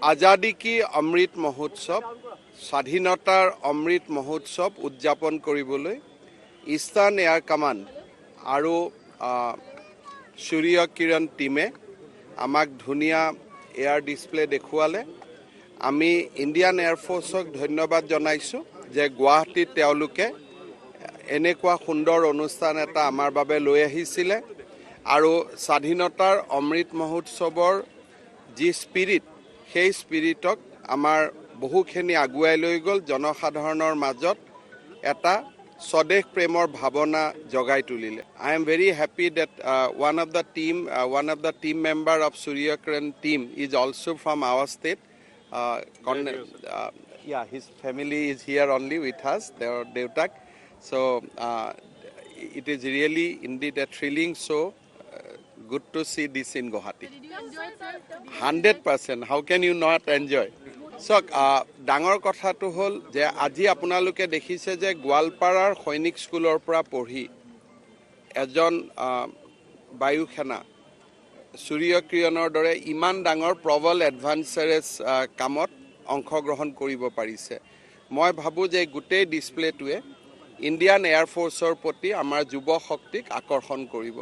आजादी की अमृत महोत्सव স্বাধীনতাৰ অমৃত মহোৎসৱ উদযাপন কৰিবলৈ ইষ্টাৰ্ণ এয়াৰ কমাণ্ড আৰু সূৰ্য কিৰণ টিমে আমাক ধুনীয়া এয়াৰ ডিসপ্লে দেখুৱালে। আমি ইণ্ডিয়ান এয়াৰফোৰ্সক ধন্যবাদ জনাইছোঁ যে গুৱাহাটীত তেওঁলোকে এনেকুৱা সুন্দৰ অনুষ্ঠান এটা আমাৰ বাবে লৈ আহিছিলে আৰু স্বাধীনতাৰ অমৃত মহোৎসৱৰ যি স্পিৰিট সেই স্পিৰিটক আমাৰ বহুখিনি আগুৱাই লৈ গ'ল। জনসাধাৰণৰ মাজত এটা স্বদেশ প্ৰেমৰ ভাৱনা জগাই তুলিলে। I am very happy that one of the team member of Surya Kiran team is also from our state. His family is here only with us, their Deutak. So it is really indeed a thrilling show. Good to see this in Guwahati. 100%. How can you not enjoy? So, ডাঙৰ কথাটো হ'ল যে আজি আপোনালোকে দেখিছে যে গোৱালপাৰাৰ সৈনিক স্কুলৰ পৰা পঢ়ি এজন বায়ু সেনা সূৰ্য কিৰণৰ দৰে ইমান ডাঙৰ প্ৰবল এডভান্সাৰেছ কামত অংশগ্ৰহণ কৰিব পাৰিছে। মই ভাবোঁ যে গোটেই ডিসপ্লেটোৱে ইণ্ডিয়ান এয়াৰফোৰ্সৰ প্ৰতি আমাৰ যুৱ শক্তিক আকৰ্ষণ কৰিব।